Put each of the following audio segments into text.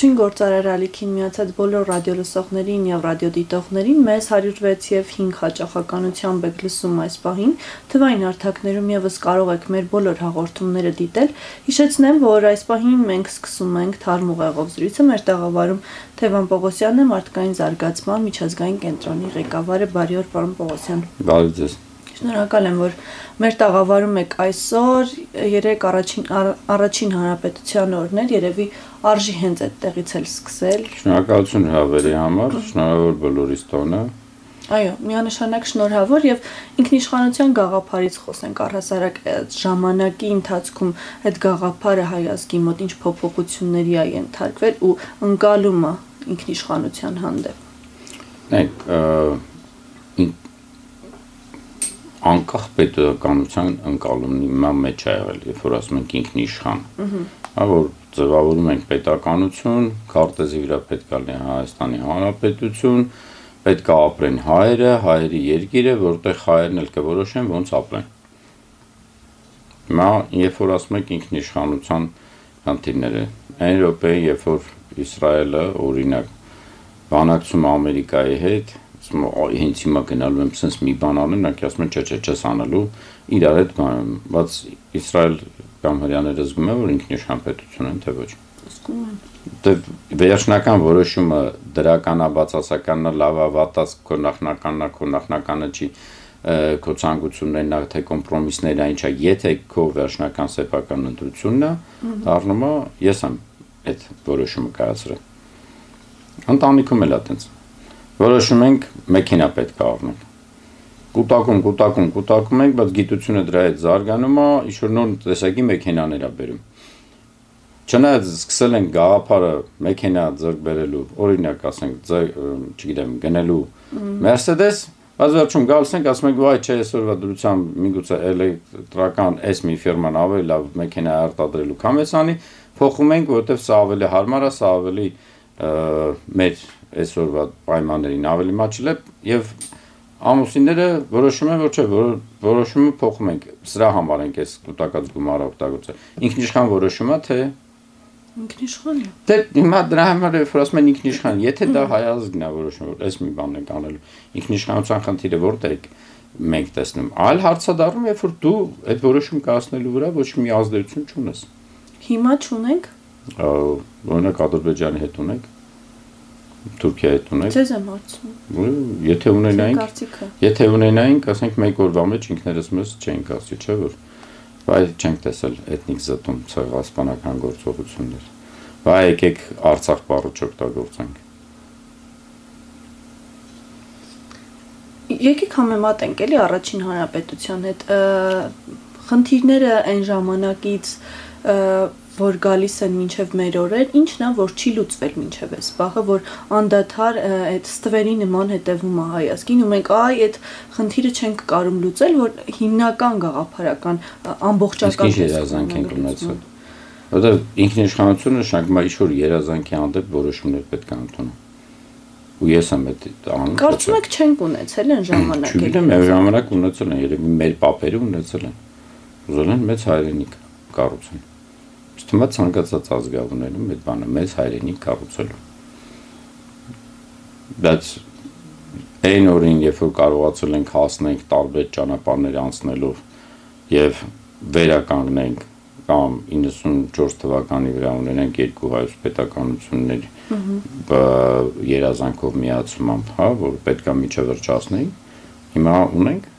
Վերջին գործարար ալիքին միացած բոլոր ռադիոլսողներին եւ ռադիոդիտողներին մեզ 106 եւ 5 հաճախականությամբ եք լսում այս պահին, թվային հարթակներում եւս կարող եք մեր բոլոր հաղորդումները դիտել։ Հիշեցնեմ, որ այս պահին մենք սկսում ենք թարմ ուղեղով զրույցը, մեր տաղավարում Թևան Պողոսյանն է, մարդկային զարգացման միջազգային կենտրոնի ղեկավարը, բարի օր, պարոն Պողոսյան։ Բարի ձեզ։ Շնորհակալ եմ, որ մեր տաղավարում եք այսօր, երեք առաջին հանրապետության օրն էր, երևի արժի հենց այդտեղից էլ սկսել։ Շնորհակալություն հավերի համար, շնորհավոր բոլորիս տոնը։ Այո, միանշանակ շնորհավոր եւ ինքնիշխանության գաղափարից խոսենք առհասարակ ժամանակի ընթացքում այդ գաղափարը հայ ազգի մոտ ինչ փոփոխությունների է ենթարկվել ու ընկալումը ինքնիշխանության հանդեպ։ Նայեք, անկախ պետականության ընկալումի մեջ է եղել, երբ որ ասում ենք ինքնիշխան, որ ձևավորում ենք պետականություն, քարտեզի վրա պետք է լինի Հայաստանի Հանրապետություն, պետք է ապրեն հայերը, հայերի երկիրը, որտեղ հայերն էլ կորոշեն ոնց ապրեն։ Հիմա, երբ որ ասում ենք ինքնիշխանության խնդիրները, այն րոպեին, երբ որ Իսրայելը օրինակ բանակցում Ամերիկայի հետ, հենց հիմա գնալու եմ sense մի բան անեմ, նրանք ասում են չես անելու, իրար հետ բանում, բայց Իսրայել կամ հրյաները զգում են, որ ինքնիշխան պետություն են, թե ոչ։ Զգում են։ Դե վերջնական որոշումը դրականա, բացասականա, լավա, վատաց, քո նախնականը չի, քո ցանկություններն է, թե կոմպրոմիսները ինչ է, եթե քո վերջնական սեփական ընտրությունն է, դառնում է, ես եմ այդ որոշումը կայացրել։ Ընտանիքում էլ է այդպես։ Որոշում ենք մեքենա պետք է առնենք։ Կուտակում ենք, բայց գիտությունը դրա հետ զարգանում է, ինչ-որ նոր տեսակի մեքենաներ է բերում։ Չնայած սկսել ենք գաղափարը մեքենա ձեռք բերելու, օրինակ ասենք, չգիտեմ, գնելու Mercedes, բայց վերջում գալիս ենք, ասում ենք, վայ, չէ, այսօրվա դրությամբ միգուցե էլեկտրական այս մի ֆիրման ավելի լավ մեքենա արտադրելու կամեցանի, փոխում ենք, որովհետև սա ավելի հարմար է, սա ավելի մեր այսօրվա պայմաններին ավելի մաչել է եւ ամուսինները որոշում են, որ չէ, որոշումը փոխում ենք, սրա համար ենք այս կուտակած գումարը օգտագործել։ Ինքնիշխան որոշումը թե ինքնիշխան է։ Դե հիմա դրա համար որ ասում են ինքնիշխան, եթե դա հայ ազգն է որոշում, որ այս մի բանն ենք անելու, ինքնիշխանության խնդիրը որտեղ եք մենք տեսնում։ Այլ հարցը դառնում է, որ դու այդ որոշում կայացնելու վրա ոչ մի ազդեցություն չունես։ Հիմա չունենք։ Օրինակ Ադրբեջանի հետ ունենք, Թուրքիայի հետ ունենք։ Ձեզ եմ հարցնում։ Եթե ունենայինք, ասենք մեկ օրվա մեջ ինքներս մեզ չենք ասի, չէ՞ որ բայց չենք տեսել էթնիկ զտում ցեղասպանական գործողություններ։ Բայց եկեք Արցախ բառը չօգտագործենք։ Եկեք համեմատենք էլի առաջին հանրապետության հետ խնդիրները այն ժամանակից որ գալիս են մինչև մեր օրեր, ինչն է, որ չի լուծվել մինչև այս պահը, որ անդադար այդ ստվերի նման հետևում է հայ ազգին, ու մենք այդ խնդիրը չենք կարող լուծել, որ հիմնական գաղափարական ամբողջական երազանք ենք ունեցել։ Որտեղ ինքնիշխանությունը նշանակում է ինչ-որ երազանքի հանդեպ որոշումներ պետք է ընդունել։ Ու ես եմ այդ անում։ Կարծում եք չենք ունեցել այն ժամանակ에։ Չգիտեմ, այն ժամանակ ունեցել են, երևի մեր պապերը ունեցել են։ Ուզել են մեծ հայրենիք կառուցել։ Թվում է ցանկացած ազգավուններում այդ բանը մեծ հայրենիք կառուցելու։ Բայց այն օրին, երբ որ կարողացել ենք հասնենք տարբեր ճանապարհներ անցնելով եւ վերականգնենք կամ 94 թվականի վրա ունենանք երկու հայոց պետականություններ երազանքով միացումամբ, հա, որ պետքա միջը վերջացնենք, հիմա ունենք։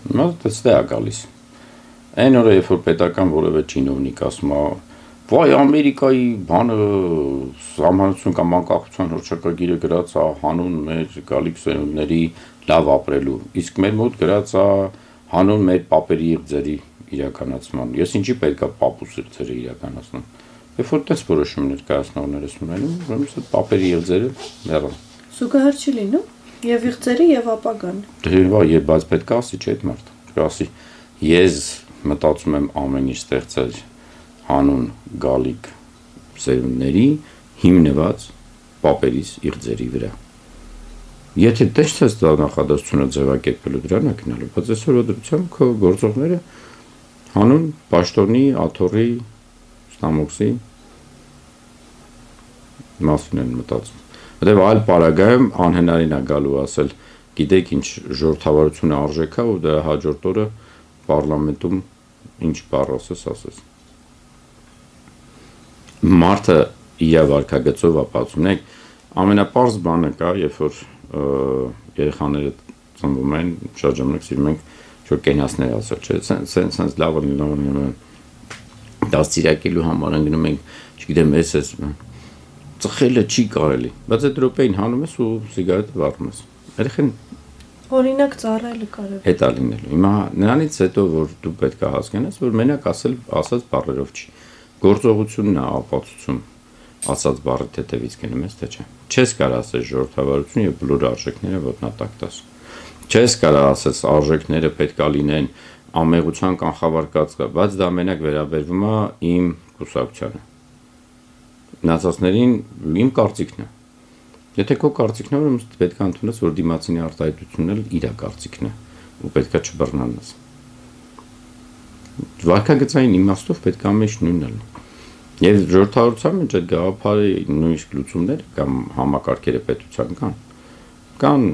Հիմա դե է գալիս։ Այն օրը, երբ որ պետական որևէ չինովնիկ ասում է, վայ Ամերիկայի բանը համանուն կամ անկախության հռչակագիրը գրած է հանուն մեր գալիք սերունդների լավ ապրելու, իսկ մեր մոտ գրած է հանուն մեր պապերի եւ ձերի իրականացման։ Ես ինչի պետք է պապուս ձերը իրականացնեմ։ Երբ որ տես որոշումներ կայացնողներս ունենում, ուրեմն այդ պապերի եւ ձերը մեռան։ Զուգահեռ չի լինում եւ իղձերը եւ ապագան։ Դե վայ, բայց պետք է ասի չէ այդ մարդ։ Ասի ես մտածում եմ ամեն ինչ ստեղծել հանուն գալիք սերունդների հիմնված պապերիս իղձերի վրա։ Եթե տեսնես դա նախադասությունը ձևակերպելու դրան է գնալու, բայց այսօր դրությամբ քո գործողները հանուն պաշտոնի, աթոռի, ստամոքսի մասին են մտածում։ Որտեւ այլ պարագայում անհնարին է գալու ասել, գիտեք ինչ ժողովրդավարությունը արժեք է ու դրա հաջորդ օրը պարլամենտում ինչ բառ ասես։ Մարդը իր վարքագծով ապացուցում է, ամենապարզ բանը կա, երբ որ երեխաները ծնվում են, շատ ժամանակ սիրում ենք որ կենասներ ասել, չէ, սենց լավ դաստիարակելու համար ընկնում ենք, չգիտեմ, ես ծխելը չի կարելի, բայց այդ րոպեին հանում ես ու սիգարետը վառում ես։ Երեխան օրինակ ծառայելը կարևոր։ Հետա լինելու։ Հիմա նրանից հետո որ դու պետք է հասկանաս, որ մենակ ասած բառերով չի։ Գործողությունն է ապացուցում ասած բառի հետևից գնում ես, թե չէ։ Չես կարող ասել ժողովրդավարություն եւ բոլոր արժեքները ոտնատակ տաս։ Չես կարող ասես արժեքները պետք է լինեն ամեղության կանխավարկած, բայց դա մենակ վերաբերվում է իմ կուսակցությանը։ Մնացածներին իմ կարծիքն է։ Եթե քո կարծիքն է, ուրեմն պետք է ընդունես, որ դիմացինի արտահայտությունն էլ իր կարծիքն է, ու պետք է չբռնանաս։ Վարքագծային իմաստով պետք է ամեն ինչ նույնն լինի։ Եվ ժողովրդավարության մեջ այդ գաղափարի նույնիսկ լուծումները կամ համակարգերը պետության կան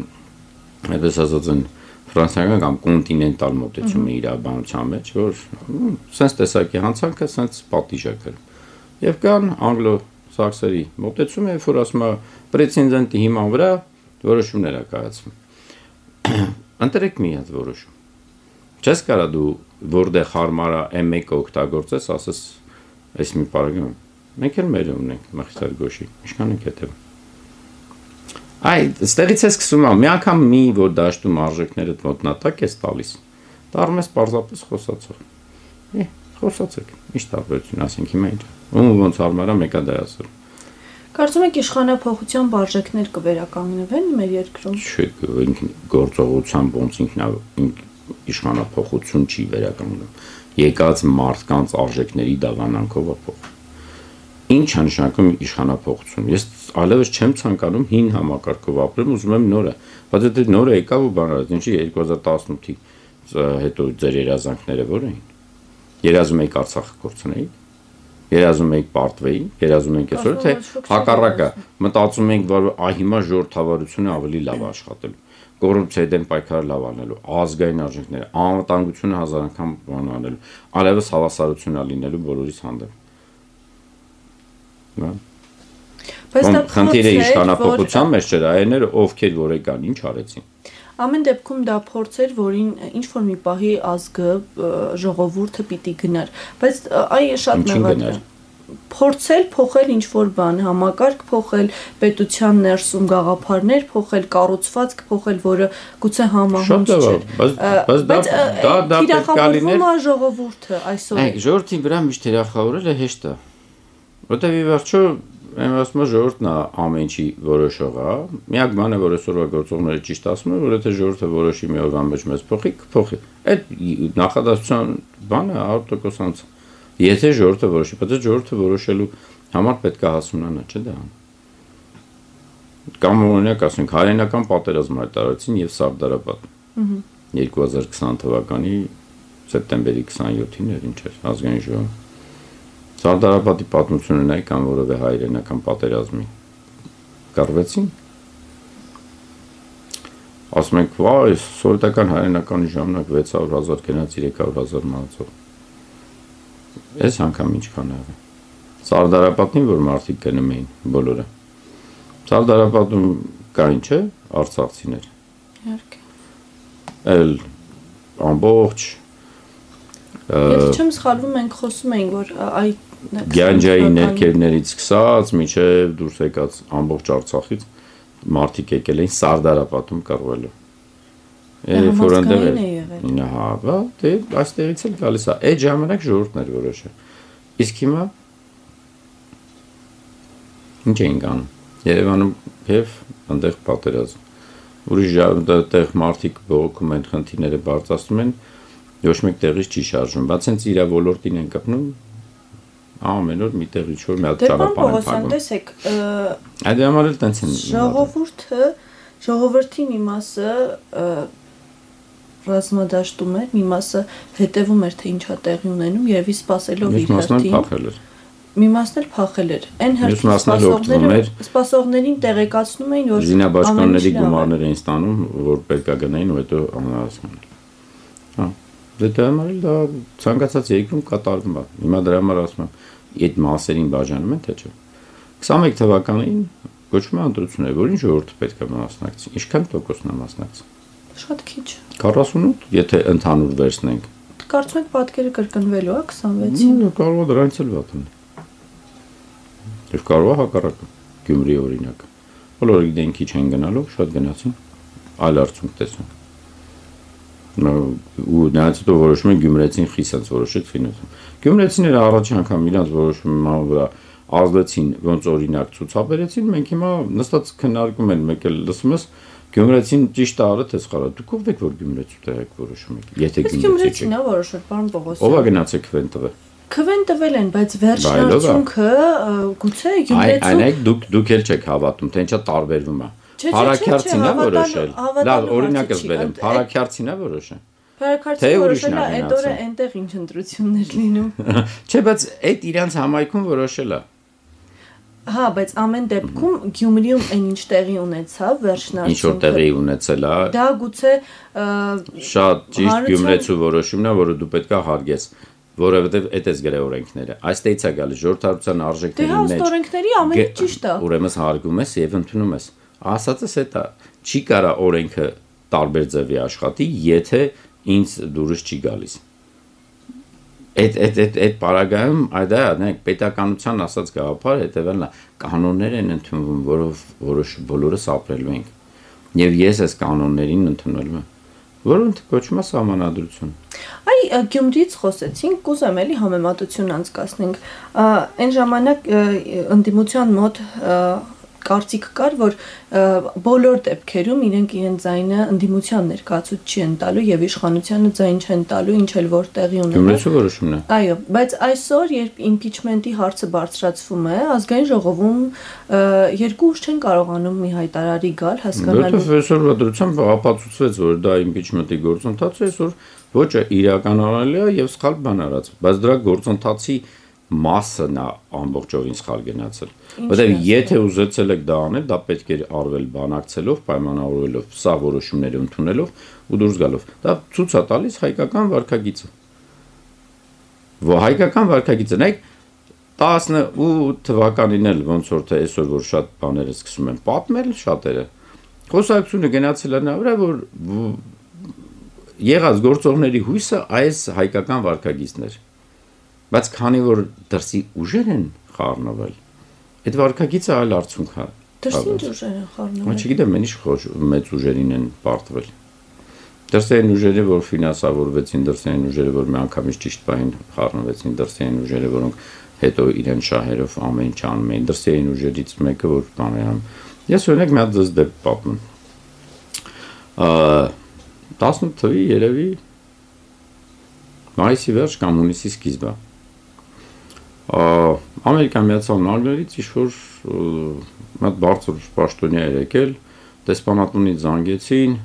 այդպես ասած են ֆրանսիական կամ կոնտինենտալ մոտեցումը իրավաբանության մեջ, որ սենց տեսակի հանցանքը սենց պատիժ է կրում։ Եվ կան անգլո-սաքսերի մոտեցումը, որ ասում է պրեցեդենտի հիման վրա որոշումներ է կայացվում։ Ընտրեք մի հատ որոշում։ Չես կարող դու որտեղ հարմար է M1-ը օգտագործես, ասես այս մի բառը մենք էլ մեր ունենք մխիթար գոշի, ինչքան ենք հետևում։ Այստեղից է սկսում, մի անգամ մի որ դաշտում արժեքները ոտնատակ ես տալիս, դառնում ես պարզապես խոսացող։ Խոսացեք, ինչ տարբերություն ասենք հիմա ինչ։ Ում ոնց հարմար է մեկը դա ասել։ Կարծում եք իշխանափոխության արժեքներ կվերականգնվեն մեր երկրում։ Չէ, գործողությամբ ոնց իշխանափոխություն չի վերականգնում։ Եկած մարդկանց արժեքների դավանանքով է փոխվում։ Ինչ է նշանակում իշխանափոխություն։ Ես այլևս չեմ ցանկանում հին համակարգով ապրեմ, ուզում եմ նորը, բայց այդ նորը եկավ ու բանալից, ինչի 2018-ի հետո ձեր երազանքները ո՞ր էին։ Երազում եք Արցախը կորցնեի, երազում եք պարտվեի, երազում եք այսօր թե հակառակը, մտածում ենք, որ հիմա ժողովրդավարությունը ավելի լավ աշխատելու, կոռուպցիայի դեմ պայքարը լավ անելու, ազգային արժեքները, անվտանգությունը հազար անգամ բանանելու, այլևս հավասարություն լինելու բոլորիս հանդեպ։ Բայց դա խնդիրը իշխանափոխության մեջ չէր, այերները ովքեր որ եկան, ինչ արեցին։ Ամեն դեպքում դա փորձ էր, որին ինչ որ մի պահի ազգը ժողովուրդը պիտի գնար, բայց այ շատ մեղադր է։ Փորձել փոխել ինչ որ բան, համակարգ փոխել, պետության ներսում գաղափարներ փոխել, կառուցվածք փոխել, որը գուցե համահունչ չէր։ Բայց դա պետք է լիներ ժողովուրդը այսօր։ Ժողովրդի վրա միշտ հրախավորելը հեշտ է։ Որտեւ ի վերջո ասում եմ ժողովուրդն է ամեն ինչի որոշողը, միակ բանը որ այսօրվա գործողները ճիշտ ասում են, որ եթե ժողովուրդը որոշի մի օրվա մեջ մեզ փոխի, այդ նախադասության բանը 100% եթե ժողովուրդը որոշի, բայց ժողովուրդը որոշելու համար պետք է հասունանա, չէ՞ դա։ Կամ օրինակ ասենք հայերենական պատերազմ հայտարարեցին եւ Սարդարապատ 2020 թվականի սեպտեմբերի 27-ին էր ինչ էր ազգային ժողով։ Սարդարապետի պատմությունը նայ կամ որևէ հայրենական պատերազմի կռվեցին։ Ասում ենք, վայ, սովետական հայրենականի ժամանակ 600,000 գնաց 300,000 մահացող։ Այս անգամ ինչքան եղավ։ Սարդարապետին որ մարդիկ գնում էին բոլորը։ Սարդարապետում կային չէ արցախցիներ։ Իհարկե։ Էլ ամբողջ Եթե չեմ սխալվում, մենք խոսում էինք, որ այ Գյանջայի ներքևներից սկսած մինչև դուրս եկած ամբողջ Արցախից մարդիկ եկել էին Սարդարապետում կռվելու։ Երբ որ այնտեղ էր։ Հա, դե այստեղից էլ գալիս է։ Այդ ժամանակ ժողովուրդն էր որոշը։ Իսկ հիմա ինչ էին անում։ Երևանում եւ այնտեղ պատերազմ։ Ուրիշ այնտեղ մարդիկ բողոքում են, խնդիրները բարձրացնում են, ոչ մեկ տեղից չի շարժվում, բայց հենց իր ոլորտին են կպնում։ Ամեն օր մի տեղ ինչ-որ մի հատ ճանապարհ են փակում։ Տեսեք, այդ համար էլ տենց են։ Ժողովրդի մի մասը ռազմադաշտում էր, մի մասը հետևում էր թե ինչա տեղի ունենում եւ ի սպասելով իր հերթին։ մի մասն էլ փախել էր։ Այն հերթին սպասողներին տեղեկացնում էին, որ զինաբաշխանների գումարներ էին ստանում, որ պետք է գնային ու հետո անհասկանալ։ Հա, դա համարել դա ցանկացած երկրում կատարվում է։ Հիմա դրա համար ասում եմ, այդ մասերին բաժանում են, թե չէ։ 21 թվականին կոչվում է ընտրություններ, որին ժողովուրդը պետք է մասնակցի։ Ինչքան տոկոսն է մասնակցի։ Շատ քիչ։ 48, եթե ընդհանուր վերցնենք։ Կարծում եք պատկերը կրկնվելու է 26-ին։ Կարող է դրանից էլ վատ լինի։ Եվ կարող է հակառակը, Գյումրի օրինակը։ Բոլորը գիտեն քիչ են գնալով, շատ գնացին, այլ արդյունք տեսան։ Ու նրանց հետո որոշում են գյումրեցին խիսած որոշեց ֆինանսում։ Գյումրեցիները առաջ անգամ իրանց որոշումը վրա ազդեցին, ոնց օրինակ ցուցաբերեցին, մենք հիմա նստած քննարկում են, մեկ էլ լսում ես Գյումրեցին ճիշտ է արել, թե սխալ է։ Դուք ով եք որ Գյումրեցու տեղեք որոշում եք։ Եթե Գյումրեցին է որոշել, պարոն Պողոսյան։ Ով է գնացել քվեն տվել։ Քվեն տվել են, բայց վերջնարդյունքը գուցե Գյումրեցու։ Այնեք դուք էլ չեք հավատում, թե ինչա տարբերվում է։ Փարաքյարցին է որոշել։ Լավ, օրինակս բերեմ, Փարաքյարցին է որոշել։ Փարաքյարցին որոշել է, այդ օրը այնտեղ ինչ ընտրություններ լինում։ Չէ, բայց այդ իրանց համայնքում որոշել է։ Հա, բայց ամեն դեպքում Գյումրիում այնինչ տեղի ունեցավ վերջնարդյունքը։ Ինչ որ տեղի ունեցել է։ Դա գուցե շատ ճիշտ Գյումրեցու որոշումն է, որը դու պետք է հարգես, որովհետև այդ էս գրե օրենքները։ Այստեղից է գալի ժողովրդարության արժեքների մեջ։ Դե հա, օրենքների ամենը ճիշտ է։ Ուրեմն հարգում ես եւ ընդունում ես։ Ասածս էդ է։ Չի կարա օրենքը տարբեր ձևի աշխատի, եթե ինձ դուրս չի գալիս։ Այդ պարագայում այդա նայեք պետականության ասած գաղափարը հետևելն է կանոններ են ընդունվում, որով բոլորս ապրելու ենք եւ ես այս կանոններին ընդունելու եմ, որոնց կոչվում է սահմանադրություն։ Այ Գյումրիից խոսեցինք, կուզեմ էլի համեմատություն անցկացնենք։ Այն ժամանակ ընդդիմության մոտ կարծիք կար, որ բոլոր դեպքերում իրենք իրենց ձայնը ընդդիմության ներկայացուցիչ չեն տալու եւ իշխանությանը ձայն չեն տալու, ինչ էլ որ տեղի ունենա։ Գյումրեցու որոշումն է։ Այո, բայց այսօր, երբ իմպիչմենտի հարցը բարձրացվում է, ազգային ժողովում երկու ուժ չեն կարողանում մի հայտարարի գալ, հասկանալու։ Որտեղ այսօրվա դրությամբ ապացուցվեց, որ դա իմպիչմենտի գործընթաց է, այսօր ոչ իրականանալի է եւ սխալ բան արած, բայց դրա գործընթացի մասն է ամբողջովին սխալ գնացել։ Որտեղ եթե ուզեցել եք դա անել, դա պետք է արվել բանակցելով, պայմանավորվելով, սա որոշումները ընդունելով ու դուրս գալով։ Դա ցույց է տալիս հայկական վարքագիծը։ Հայկական վարքագիծը, նայեք 18 թվականին էլ ոնց որ թե այսօր որ շատ բաները սկսում են պատմել շատերը։ Խոսակցությունը գնացել է նա վրա, որ եղած գործողների հույսը այս հայկական վարքագիծն էր։ Բայց քանի որ դրսի ուժեր են խառնվել, այդ վարքագիծը այլ արդյունք է։ Դրսի ինչ ուժեր են խառնվել։ Չգիտեմ, ինչ մեծ ուժերին են պարտվել։ Դրսային ուժերը, որ ֆինանսավորվեցին, դրսային ուժերը, որ մի անգամից ճիշտ բան խառնվեցին, դրսային ուժերը, որոնք հետո իրեն շահերով ամեն ինչ անում էին, դրսային ուժերից մեկը որ բան է անում։ Ես օրինակ մի հատ դեպք պատմեմ։ 18 թվականի երևի մայիսի վերջ կամ հունիսի սկիզբը Ամերիկան Միացյալ Նահանգներից ինչ-որ մատ բարձր պաշտոնյա էր եկել, դեսպանատունից զանգեցին,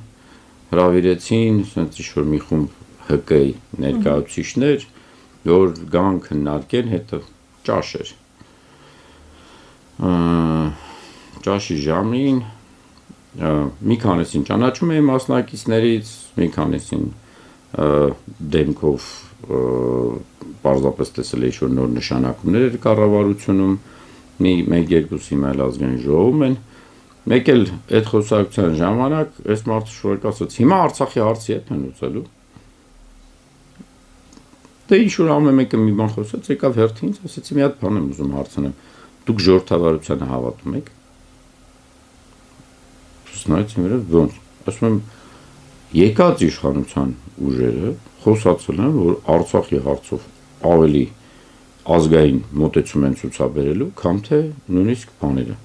հրավիրեցին, ասենց ինչ-որ մի խումբ ՀԿ ներկայացուցիչներ, որ գան քննարկեն, հետո ճաշ էր։ Ճաշի ժամին մի քանիսին ճանաչում էի մասնակիցներից, մի քանիսին դեմքով պարզապես տեսել էի, որ նոր նշանակումներ էր կառավարությունում, մեկ-երկուսի այլ ազգային ժողովում են, մեկ էլ այդ խոսակցության ժամանակ այս մարդը շուրջ ասաց, հիմա Արցախի հարցի հետ են ուծելու։ Դե ինչ-որ ամեն մեկը մի բան խոսեց, եկավ հերթի ինձ, ասեցի մի հատ բան եմ ուզում հարցնեմ, դուք ժողովրդավարությանը հավատում եք։ Նայեցին վրա ոնց, ասում եմ եկած իշխանության ուժերը խոսացել են, որ Արցախի հարցով ավելի ազգային մոտեցում են ցուցաբերելու, քան թե նույնիսկ բաները։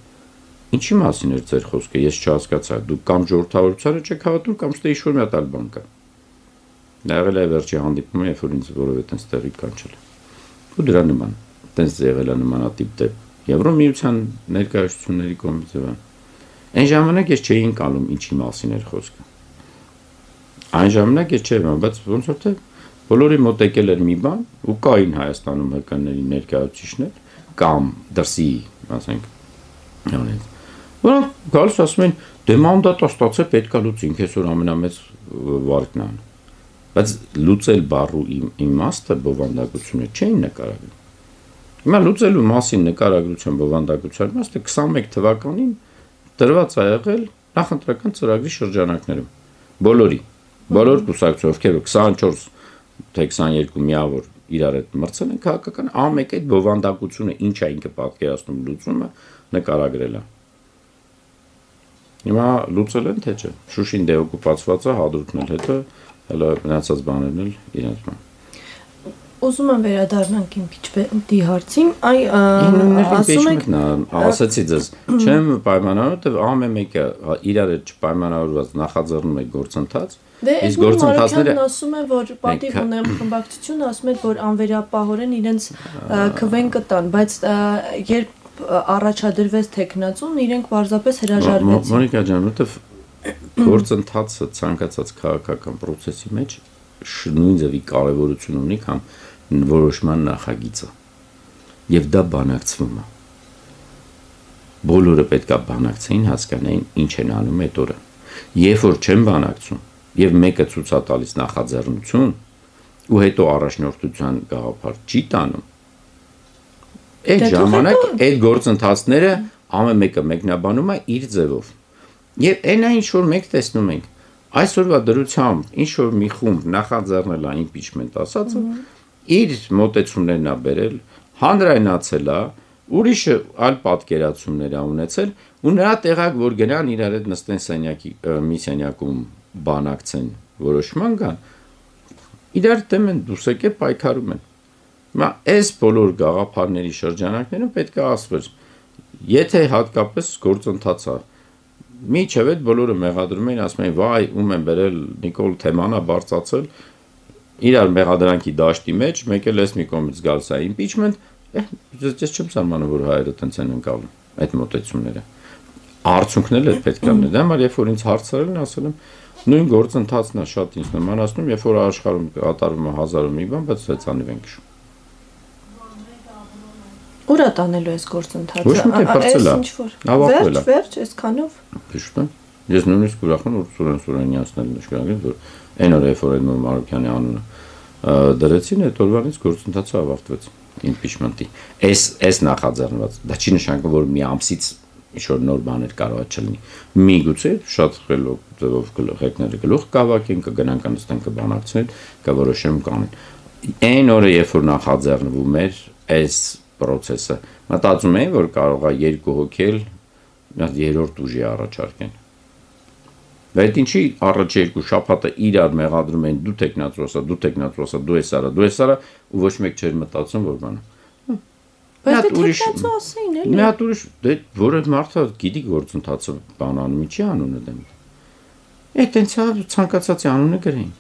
Ինչի մասին էր ձեր խոսքը, ես չհասկացա, դուք կամ ժողովրդավարությանը չեք հավատում, կամ ստե ինչ-որ մի հատ այլ բան կա։ Դա եղել է վերջի հանդիպումը, երբ որ ինձ որևէ տենց տեղի կանչել։ Ու դրա նման, տենց եղել է նմանատիպ դեպք։ Եվրոմիության ներկայացությունների կողմից եւ այն ժամանակ ես չէի ընկալում ինչի մասին էր խոսքը։ Այն ժամանակ ես չէի, բայց ոնց որ թե բոլորի մոտ եկել էր մի բան ու կային Հայաստանում ՀԿ-ների ներկայացուցիչներ, կամ դրսի, ասենք, որոնք գալիս ասում են, դե մանդատը ստացել պետք է լուծի, ինքես որ ամենամեծ վարկն ան։ Բայց լուծել բառու իմաստը բովանդակությունը չէին նկարագրում։ Հիմա լուծելու մասին նկարագրության բովանդակության իմաստը 21 թվականին դրված է եղել նախընտրական ծրագրի շրջանակներում։ Բոլոր կուսակցությունները, ովքեր 24 թե 22 միավոր իրար հետ մրցել են քաղաքական, ամեն այդ բովանդակությունը ինչ է ինքը պատկերացնում լուծումը նկարագրել է։ Հիմա լուծել են թե չէ։ Շուշին դեօկուպացված է, հադրութն էլ հետո հələ մնացած բաներն էլ իրենց մոտ։ Ուզում եմ վերադառնանք impeachment-ի հարցին, ասում եք ասացի ձեզ, չեմ պայմանավորել, որտեղ ամեն մեկը իրար հետ չպայմանավորված նախաձեռնում է գործընթաց, իսկ գործընթացները ասում են, որ պատիվ ունեմ խմբակցությունը ասում է, որ անվերապահորեն իրենց քվեն կտան, բայց երբ առաջադրվեց տեխնացուն, իրենք պարզապես հրաժարվեցին։ Մոնիկա ջան, որտեղ գործընթացը ցանկացած քաղաքական process-ի մեջ նույն ձևի կարևորություն ունի, քան որոշման նախագիծը։ Եվ դա բանակցվում է։ Բոլորը պետք է բանակցեին, հասկանային ինչ են անում այդ օրը։ Երբ որ չեն բանակցում, եւ մեկը ցույց է տալիս նախաձեռնություն, ու հետո առաջնորդության գաղափար չի տանում, այդ ժամանակ այդ գործընթացները ամեն մեկը մեկնաբանում է իր ձևով։ Եվ այնա ինչ որ մենք տեսնում ենք, այսօրվա դրությամբ ինչ որ մի խումբ նախաձեռնել է impeachment ասածը, իր մոտեցումներն է բերել, հանրայնացել է, ուրիշը այլ պատկերացումներ է ունեցել, ու նրա տեղակ որ գնան իրար հետ նստեն սենյակի մի սենյակում բանակցեն որոշման կան, իրար դեմ են դուրս եկել պայքարում են։ Հիմա այս բոլոր գաղափարների շրջանակներում պետք է ասվեր, եթե հատկապես գործընթաց է, միջև այդ բոլորը մեղադրում են, ասում են, վայ, ում են բերել Նիկոլ Թեմանա բարձացել, իրար մեղադրանքի դաշտի մեջ, մեկ էլ էս մի կողմից գալիս է impeachment, ես չեմ սարմանում, որ հայերը տենց են ընկալում այդ մոտեցումները։ Արդյունքն էլ պետք է լինի, դա համար երբ որ ինձ հարցրել են, ասել եմ, նույն գործընթացն է շատ ինձ նմանացնում, երբ որ աշխարհում կատարվում է 1000-ը մի բան, բայց հեծանիվ են քշում։ Ուր է տանելու այս գործընթացը։ Ոչ մի պարծել է։ Վերջ, այսքանով։ Ճիշտ է։ Ես նույնիսկ ուրախ եմ, որ Սուրեն Սուրենյանցն էլ նշանակել, որ այն օրը երբ որ Էդմոն Մարուկյանի անունը դրեցին, այդ օրվանից գործընթացը ավարտվեց impeachment-ի։ Այս նախաձեռնված, դա չի նշանակում, որ մի ամսից ինչ-որ նոր բաներ կարող է չլինի։ Միգուցե շատ խելոք գլուխները գլուխ կավակեն, կգնան կանստեն կբանակցեն, կորոշեմ կանեն։ Այն օրը երբ որ նախաձեռնվում էր այս process-ը, մտածում էին, որ կարող է երկու հոգել երրորդ ուժի առաջարկեն։ Բայց ինչի առաջ երկու շաբաթը իրար մեղադրում են դու տեխնացրոսա, դու ես արա, ու ոչ մեկ չէր մտածում, որ բանը։ Բայց դե տեխնացու ասեին էլի։ Մի հատ ուրիշ, դե որը մարդը գիտի գործընթացը բանանում, ինչի անունը դեմ։ Այդ տենց ցանկացածի անունը գրեին։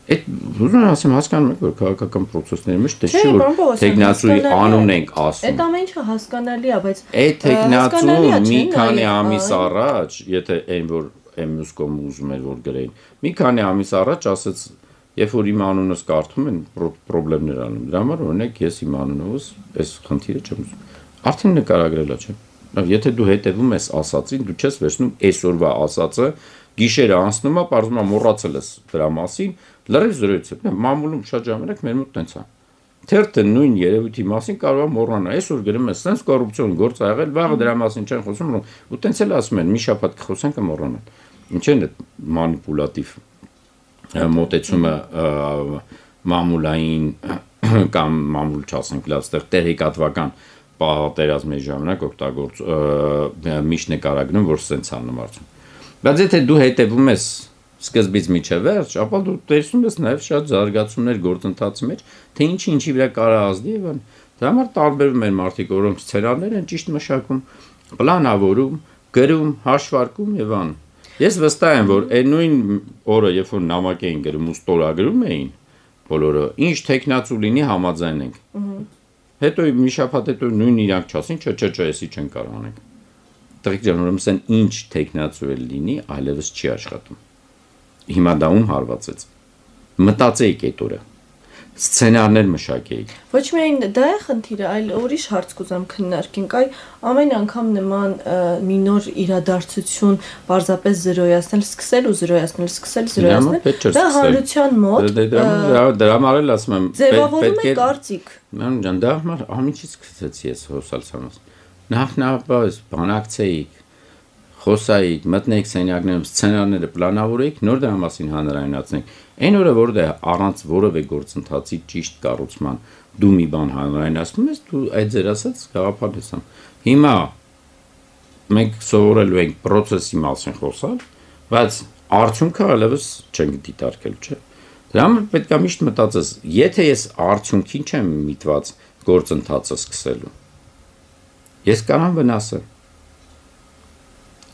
Այդ ուզում եմ ասեմ, հասկանում եք, որ քաղաքական process-ների մեջ դե չի որ տեխնացուի անունն ենք ասում։ Այդ ամեն ինչը հասկանալի է, բայց այդ տեխնացու մի քանի ամիս առաջ, եթե այն որ մյուս կողմը ուզում էր որ գրեին, մի քանի ամիս առաջ ասեց, երբ որ իմ անունս կարդում են խնդիրներ անում։ Դրա համար օրինակ ես իմ անունովս այս խնդիրը չեմ ուզում։ Արդեն նկարագրել է, չէ՞։ Եթե դու հետևում ես ասածին, դու չես վերցնում այսօրվա ասածը, գիշերը անցնում է, պարզվում է մոռացել ես դրա մասին, լրիվ զրոյից է։ Մամուլում շատ ժամանակ մեր մոտ տենց է։ Թերթը նույն երևույթի մասին կարող է մոռանալ։ Այսօր գրում է sense կոռուպցիոն գործ ա եղել, վաղը դրա մասին չեն խոսում, ու տենց էլ ասում են, մի շաբաթ կխոսենք կմոռանան։ Ինչ են այդ մանիպուլատիվ մոտեցումը մամուլային կամ մամուլ չասենք լավ, այդտեղ տեղեկատվական պատերազմի ժամանակ օգտագործ միշտ նկարագրում, որ sense անում արդյոք։ Բայց եթե դու հետևում ես սկզբից միջև վերջ, ապա դու տեսնում ես նաև շատ զարգացումներ գործընթացի մեջ, թե ինչի վրա կարա ազդի եւ այն։ Դրա համար տարբերվում են մարդիկ, որոնք սցենարներ են ճիշտ մշակում, պլանավորում, գրում, հաշվարկում եւ այն։ Ես վստահ եմ, որ այն նույն օրը, երբ որ նամակ էին գրում ու ստորագրում էին, բոլորը ինչ տեխնացու լինի համաձայնենք։ Հետո մի շաբաթ հետո նույն իրանք չասին, չէ, էսի չեն կարող անենք։ Տղիկ ջան, ուրեմն ինչ տեխնացու լինի, այլևս չի աշխատում։ Հիմա դա ում հարվածեց։ Մտածեիք այդ օրը։ սցենարներ մշակեիք։ Ոչ միայն դա է խնդիրը, այլ ուրիշ հարց կուզեմ քննարկենք, այ ամեն անգամ նման մի նոր իրադարձություն պարզապես զրոյացնել, սկսել ու զրոյացնել, դա հանրության մոտ դրա համար էլ ասում եմ, ձևավորում է կարծիք։ Մանուկ ջան, դա համար ամիջից քցեցի ես հոսալցանոց։ Նախ բանակցեիք, խոսայիք, մտնեիք սենյակներում, սցենարները պլանավորեիք, նոր դրա մասին հանրայնացնեիք։ Այն օրը որ դա առանց որևէ գործընթացի ճիշտ կառուցման դու մի բան հանրայնացնում ես, դու այդ ձեր ասած գաղափարն ես անում։ Հիմա մենք սովորելու ենք process-ի մասին խոսալ, բայց արդյունքը այլևս չենք դիտարկել, չէ՞։ Դրա համար պետք է միշտ մտածես, եթե ես արդյունքին չեմ միտված գործընթացը սկսելու, ես կարամ վնասեմ։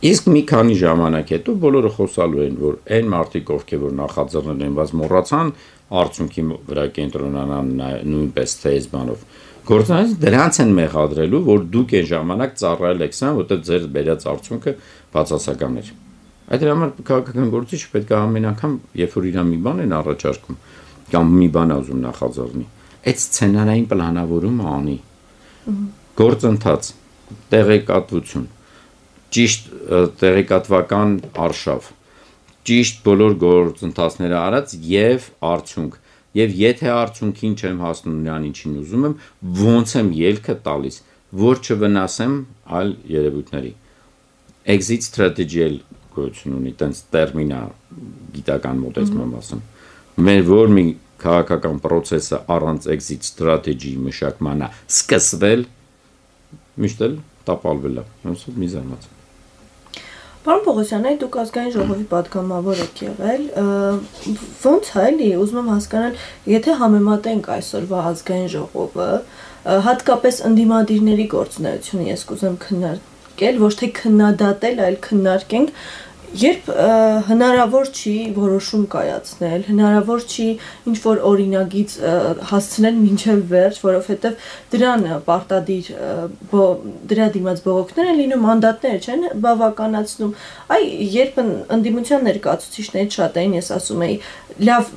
Իսկ մի քանի ժամանակ հետո բոլորը խոսալու են, որ այն մարդիկ, ովքեր որ նախաձեռնել են, բայց մոռացան արդյունքի վրա կենտրոնանան նույնպես թե այս բանով։ Գործընթացը դրանց են մեղադրելու, որ դուք այն ժամանակ ծառայել եք սան, որտեղ ձեր բերած արդյունքը բացասական էր։ Այդ համար քաղաքական գործիչը պետք է ամեն անգամ, երբ որ իրան մի բան են առաջարկում, կամ մի բան ուզում նախաձեռնի, այդ սցենարային պլանավորումը անի։ Գործընթաց, տեղեկատվություն, ճիշտ տեղեկատվական արշավ, ճիշտ բոլոր գործընթացները արած եւ արդյունք։ Եվ եթե արդյունքին չեմ հասնում նրան ինչին ուզում եմ, ոնց եմ ելքը տալիս, որ չվնասեմ այլ երևույթների։ Exit strategy գոյություն ունի, տենց տերմինա գիտական մոտեցման մասում։ Մեր որ մի քաղաքական process-ը առանց exit strategy մշակմանա սկսվել, միշտ էլ տապալվել է, ոնց մի զարմաց։ Պարոն Պողոսյան, այդ դուք ազգային ժողովի պատգամավոր եք եղել, ոնց է էլի, ուզում եմ հասկանալ, եթե համեմատենք այսօրվա ազգային ժողովը, հատկապես ընդդիմադիրների գործունեությունը ես կուզեմ քննարկել, ոչ թե քննադատել, այլ քննարկենք, երբ հնարավոր չի որոշում կայացնել, հնարավոր չի ինչ-որ օրինագիծ հասցնել մինչև վերջ, որովհետև դրան պարտադիր դրա դիմաց բողոքներ են լինում, մանդատները չեն բավականացնում, այ երբ ընդդիմության ներկայացուցիչներից շատ էին, ես ասում էի, լավ,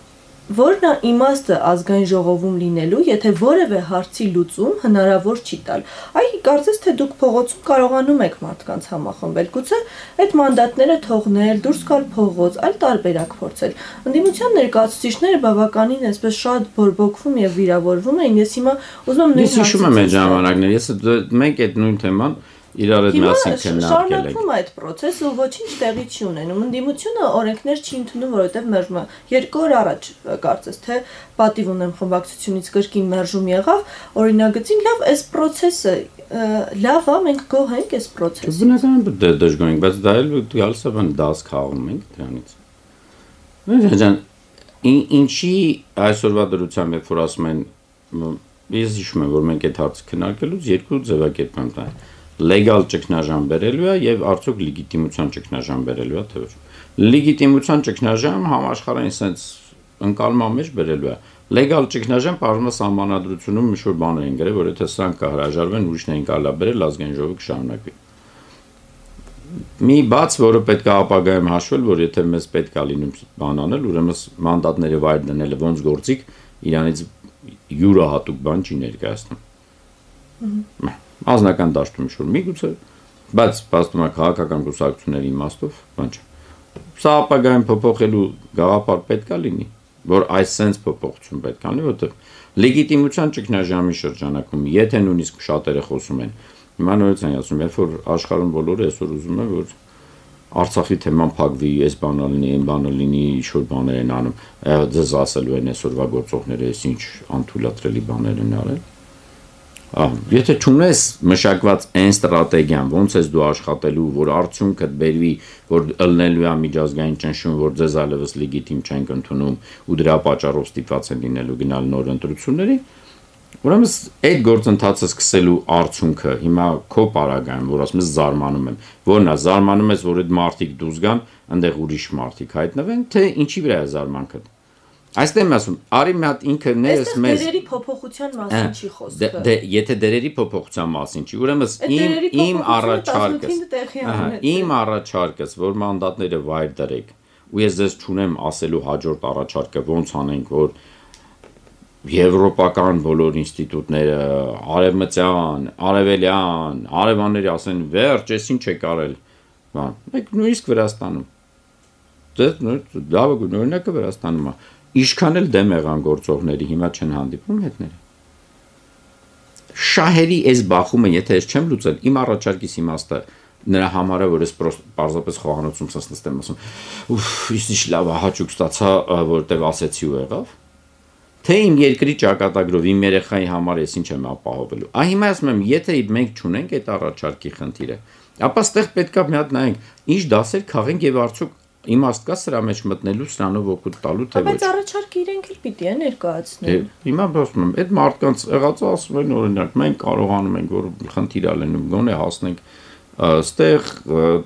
որն է իմաստը ազգային ժողովում լինելու, եթե որևէ հարցի լուծում հնարավոր չի տալ։ Այ կարծես թե դուք փողոցում կարողանում եք մարդկանց համախմբել, գուցե այդ մանդատները թողնել, դուրս գալ փողոց, այլ տարբերակ փորձել։ Ընդդիմության ներկայացուցիչները բավականին այսպես շատ բորբոքվում եւ վիրավորվում էին։ Ես հիմա ուզում եմ նույն հիշում եմ այդ ժամանակները, ես մենք այդ նույն թեման իրար հետ միասին քննարկել ենք։ Շարունակվում է այդ process-ը ու ոչինչ տեղի չի ունենում։ Ընդդիմությունը օրենքներ չի ընդունում, որովհետև մերժում է։ 2 օր առաջ կարծես թե պատիվ ունեմ խմբակցությունից կրկին մերժում եղավ, օրինագծին լավ, այս process-ը լավ է, մենք գոհ ենք այս process-ից։ Բնականաբար դժգոհ ենք, բայց դա էլ գալիս է բան դաս քաղում ենք դրանից։ Ջան, ինչի այսօրվա դրությամբ երբ որ ասում են, ես հիշում եմ, որ մենք այդ հարցը քննարկելուց 2 ձևակերպում տան։ Լեգալ ճգնաժամ բերելու է եւ արդյոք լեգիտիմության ճգնաժամ բերելու է թե ոչ։ Լեգիտիմության ճգնաժամ համաշխարհային sense ընկալման մեջ բերելու է։ Լեգալ ճգնաժամ բառը սահմանադրությունում մի շուտ բաներ են գրել, որ եթե սրանք կհրաժարվեն, ուրիշն են կարելի բերել, ազգային ժողովը կշարունակվի։ Մի բաց, որը պետք է ապագայում հաշվել, որ եթե մեզ պետք է լինում բան անել, ուրեմն մանդատները վայր դնելը ոնց գործիկ իրանից յուրահատուկ բան չի ներկայացնում։ Ազնական դաշտում ինչ-որ միգուցե, բայց փաստում է քաղաքական կուսակցությունների իմաստով, բան չէ։ Սա ապագայում փոփոխելու գաղափար պետք է լինի, որ այս sense փոփոխություն պետք է լինի, որտեղ լեգիտիմության ճգնաժամի շրջանակում, եթե նույնիսկ շատերը խոսում են, հիմա նորից են ասում, երբ որ աշխարհում բոլորը այսօր ուզում են, որ Արցախի թեման փակվի, այս բանը լինի, այն բանը լինի, ինչ-որ բաներ են անում, ձեզ ասելու են այսօրվա գործողները, այս ինչ անթույլատրելի բաներ են արել։ Եթե չունես մշակված այն ստրատեգիան, ոնց ես դու աշխատելու, որ արդյունքդ բերվի, որ ըլնելու է միջազգային ճնշում, որ ձեզ այլևս լեգիտիմ չենք ընդունում ու դրա պատճառով ստիպված են լինելու գնալ նոր ընտրությունների, ուրեմն այդ գործընթացը սկսելու արդյունքը հիմա քո պարագայում, որ ասում ես զարմանում եմ, որն է զարմանում ես, որ այդ մարդիկ դուրս գան, այնտեղ ուրիշ մարդիկ հայտնվեն, թե ինչի վրա է զարմանքը։ Այստեղ եմ ասում, արի մի հատ ինքը ներս մեզ դերերի փոփոխության մասին չի խոսքը։ Եթե դերերի փոփոխության մասին չի, ուրեմն իմ առաջարկս, որ մանդատները վայր դրեք, ու ես ձեզ չունեմ ասելու հաջորդ առաջարկը ոնց անենք, որ եվրոպական բոլոր ինստիտուտները, արևմտյան, արևելյան, արևանների ասեն վերջ, ես ինչ եք արել, մեկ նույնիսկ Վրաստանում, լավագույն օրինակը Վրաստանում է, ինչքան էլ դեմ եղան գործողների, հիմա չեն հանդիպում հետները։ Շահերի այս բախումը, եթե ես չեմ լուծել, իմ առաջարկիս իմաստը նրա համար է, որ ես պարզապես խոհանոցում նստեմ ասում, ինչ լավ հաճույք ստացա, որտեղ ասեցի ու եղավ, թե իմ երկրի ճակատագրով իմ երեխայի համար ես ինչ եմ ապահովելու։ Հիմա ասում եմ, եթե մենք չունենք այդ առաջարկի խնդիրը, ապա ստեղ պետք է մի հատ նայենք, ինչ դասեր քաղենք եւ արդյոք իմաստ կա սրա մեջ մտնելու, սրանով օգուտ տալու թե ոչ։ Բայց առաջարկը իրենք էլ պիտի ներկայացնեն։ Հիմա ասում եմ, այդ մարդկանց եղածը ասում են օրինակ, մենք կարողանում ենք որ խնդիր ալենում, գոնե հասնենք ստեղ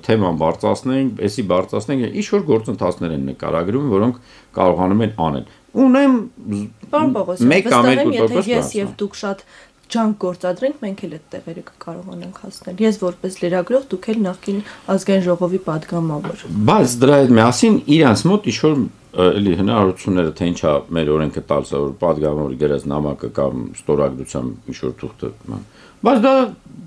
թեման բարձրացնենք, էսի բարձրացնենք, ինչ որ գործընթացներ են նկարագրում, որոնք կարողանում են անել։ Ունեմ Պարոն Պողոսյան, վստահ եմ, եթե ես եւ դուք շատ ջանք գործադրենք, մենք էլ այդ տեղերը կկարողանանք հասնել։ Ես որպես լրագրող, դուք էլ նախկին ազգային ժողովի падգամավոր։ Բայց դրա հետ միասին իրանց մոտ ինչ-որ էլի հնարավորությունները թե ինչա մեր օրենքը տալիս է, որ падգամավորի գրած նամակը կամ ստորագրությամբ ինչ-որ թուղթը, բայց դա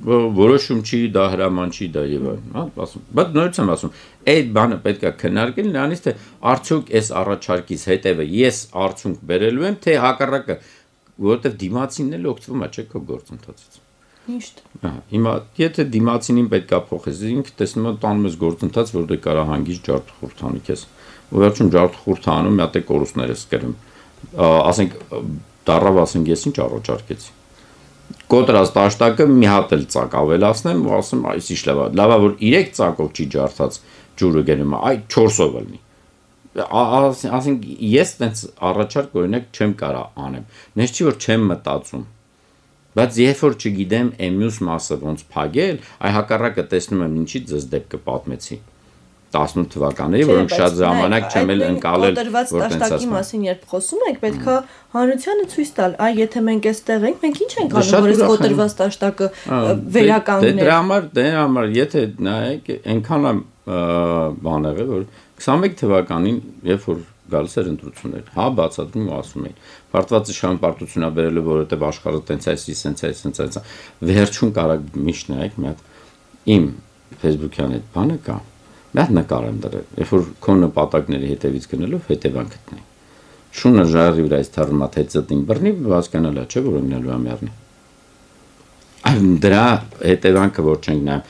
որոշում չի, դա հրաման չի, դա եւ այլն, ասում։ Բայց նույնպես եմ ասում, այդ բանը պետք է քննարկել նրանից թե արդյոք այս առաջարկից հետևը ես արդյունք բերելու եմ, թե հակառակը, որովհետեւ դիմացինն էլ օգտվում է, չէ՞ քո գործընթացից։ Միշտ։ Հիմա եթե դիմացինին պետքա փոխես, ինքը տեսնում է տանում ես գործընթաց, որ դե կարա հանգիստ ջարդխորթ անի քեզ։ Ու վերջում ջարդխորթ անում, մի հատ է կորուստներ ես կրում։ Ասենք դառավ ասենք ես ինչ առաջարկեցի։ Կոտրած տաշտակը մի հատ էլ ծակ ավելացնեմ ու ասում այս ինչ լավ է։ Լավա որ 3 ծակով չի ջարդած ջուրը գնում, այ 4-ով լինի։ Ասենք ես տենց առաջարկ օրինակ չեմ կարա անեմ։ Նես չի որ չեմ մտածում։ Բայց երբ որ չգիտեմ մյուս մասը ոնց փագել, այ հակառակը տեսնում եմ ինչի ձեզ դեպքը պատմեցի 18 թվականների, որոնք շատ ժամանակ չեմ էլ ընկալել, որ տաշտակի մասին երբ խոսում ենք, պետքա հանրությանը ցույց տալ, այ եթե մենք այստեղ ենք, մենք ինչ ենք անում, որ այս կոտրված տաշտակը վերականգնենք։ Դրա համար, եթե նայեք, այնքան բան եղել, որ 21 թվականին, երբ որ գալիս էր ընտրություններ, հա բացատրում ու ասում էին, պարտված իշխան պարտությունա բերելու, որովհետև աշխարհը տենց այս, վերջում կարակ միշտ նայեք, մի հատ իմ Facebook-յան այդ բանը կա։ Մի հատ նկար եմ դրել, երբ որ քո նպատակների հետևից գնալով հետևանք գտնենք։ Շունը ժարի վրա այս թարմա թե ծտին բռնի, հասկանալ է, չէ՞ որ ունենալու է միառնի։ Դրա հետևանքը որ չենք նայում։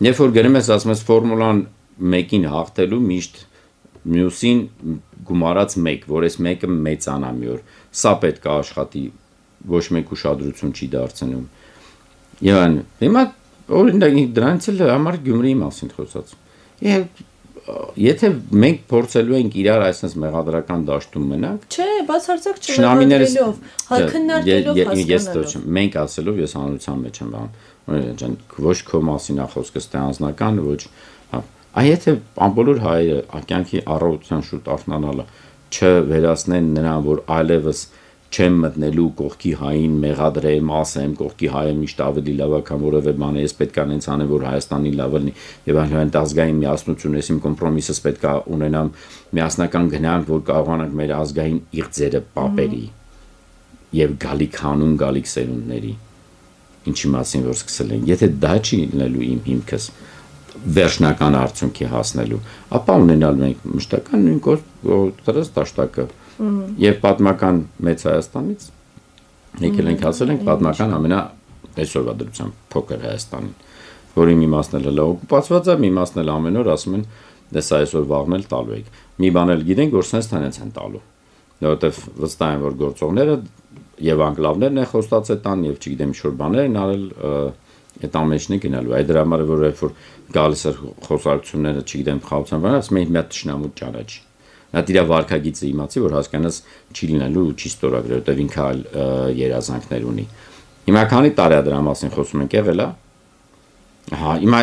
Երբ որ գրում ես ասում ես ֆորմուլան 1-ին հաղթելու միշտ մյուսին գումարած 1, որ այս 1-ը մեծանա մի օր։ Սա պետք է աշխատի, ոչ մեկ ուշադրություն չի դարձնում։ Եվ այն, հիմա օրինակ դրանից էլ համար Գյումրիի մասին խոսած։ Եթե մենք փորձելու ենք իրար այսպես մեղադրական դաշտում մնանք, չէ, բացարձակ չմեղադրելով, քննարկելով հասկանալով։ Մենք ասելով ես հանրության մեջ եմ բան, օրինակ ոչ քո մասին է խոսքը ստե անձնական, ոչ Եթե ամբողջ հայերը կյանքի առողջության շուտ արթնանալը չվերացնեն նրան, որ այլևս չեմ մտնելու կողքի հային մեղադրեմ, ասեմ, կողքի հայը միշտ ավելի լավ է, քան որևէ բան է, ես պետք է այնց անեմ, որ Հայաստանի լավը լինի, եւ այլն ազգային միասնություն, ես իմ կոմպրոմիսս պետք է ունենամ միասնական գնանք, որ կարողանանք մեր ազգային իղձերը պապերի եւ գալիք հանուն գալիք սերունդների, ինչի մասին որ սկսել են, եթե դա չի լինելու իմ հիմքս վերջնական արդյունքի հասնելու, ապա ունենալու ենք մշտական նույն կոտրած տաշտակը եւ պատմական մեծ Հայաստանից եկել ենք հասել ենք պատմական ամենա այսօրվա դրությամբ փոքր Հայաստանին, որի մի մասն էլ օկուպացված է, մի մասն էլ ամեն օր ասում են, դες այսօր վաղն էլ տալու եք։ Մի բան էլ գիտենք, որ sense տանից են տալու, որովհետեւ վստահ եմ, որ գործողները եւ անկլավներն են խոստացել տան եւ չգիտեմ ինչ որ բաներ են արել այդ ամենն է գնալու։ Այդ դրա համար որ երբ որ գալիս է խոսակցությունները, չգիտեմ, խաղացան բանը, ասում են մի հատ ճշնամու ճանաչի։ Նա դրա վարկագիծը իմացի, որ հասկանաս չի լինելու ու չի ստորագրել, որտեղ ինքը այլ երազանքներ ունի։ Հիմա քանի տարի է դրա մասին խոսում ենք եղել է։ Հա, հիմա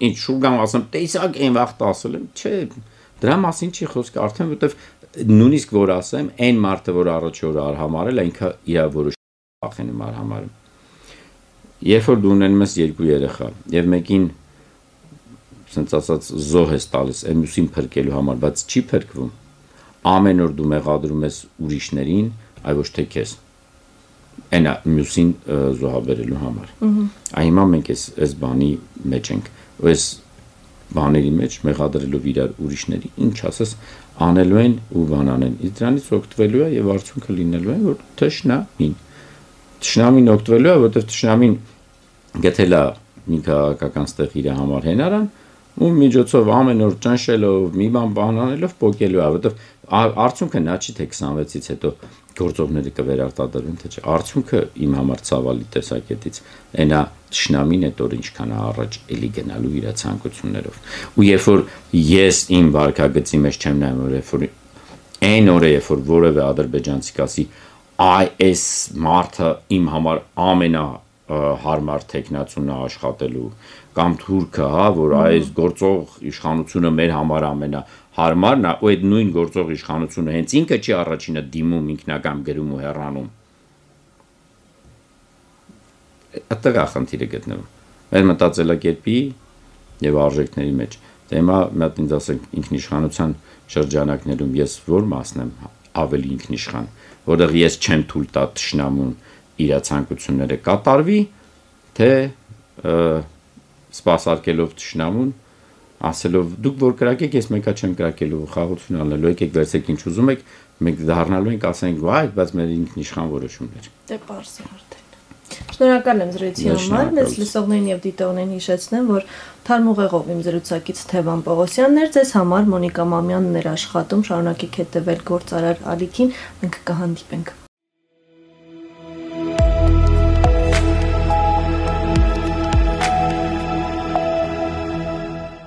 ինչ շուգամ ասեմ, տեսակ այն վաղտ ասել եմ, չէ, դրա մասին չի խոսքը, արդեն որտեղ նույնիսկ որ ասեմ, այն մարդը, որ առաջի օրը արհամարել է, ինքը իր որոշ ախենում արհամարում։ Երբ որ դու ունենում ես 2 երեխա եւ մեկին ասենց ասած զոհ ես տալիս մյուսին փրկելու համար, բայց չի փրկվում։ Ամեն օր դու մեղադրում ես ուրիշներին, այլ ոչ թե քեզ։ այնա մյուսին զոհաբերելու համար։ Հիմա մենք այս բանի մեջ ենք, այս բաների մեջ մեղադրելով իրար ուրիշների, ինչ ասես անելու են ու բանանեն։ Իսկ դրանից օգտվելու է եւ արդյունքը լինելու է, որ թշնամին օգտվելու է, որովհետեւ թշնամին գտել է մի քաղաքական ստեղ իր համար հենարան ու միջոցով ամեն օր ճնշելով, մի բան բանանելով փոկելու է, որովհետեւ արդյունքը նա չի թե 26-ից հետո գործողները կվերարտադրվեն, թե չէ։ Արդյունքը իմ համար ցավալի տեսակետից այնա թշնամին այդ օրը ինչքան է առաջ էլի գնալու իր ցանկություններով։ Ու երբ որ ես իմ վարկագծի մեջ չեմ նայում, որ երբ որ այն օրը, երբ որ որևէ ադրբեջանցի կասի, այս մարդը իմ համար ամենա հարմար տեխնացուն է աշխատելու կամ թուրքը, հա, որ այս գործող իշխանությունը մեր համար ամենահարմարն է, ու այդ նույն գործող իշխանությունը հենց ինքը չի առաջինը դիմում, ինքնական գրում ու հեռանում։ Այդտեղ է խնդիրը գտնվում։ Մեր մտածելակերպի եւ արժեքների մեջ։ Դե հիմա մի հատ ինձ ասենք ինքնիշխանության շրջանակներում ես որ մասն եմ ավելի ինքնիշխան, որտեղ ես չեմ թույլ տա թշնամուն իր ցանկությունները կատարվի, թե սպասարկելով թշնամուն, ասելով դուք որ կրակեք, ես մեկա չեմ կրակելու, խաղաղություն անելու, եկեք վերցեք ինչ ուզում եք, մենք դառնալու ենք ասենք վայ, բայց մեր ինքնիշխան որոշումներ։ Դե պարզ է արդեն։ Շնորհակալ եմ զրույցի համար, մեզ լսողներին եւ դիտողներին հիշեցնեմ, որ թարմուղեղով իմ զրուցակից Թևան Պողոսյանն էր, ձեզ համար Մոնիկա Մամյանն էր աշխատում, շարունակեք հետևել Գործարար ալիքին, մենք կհանդիպենք։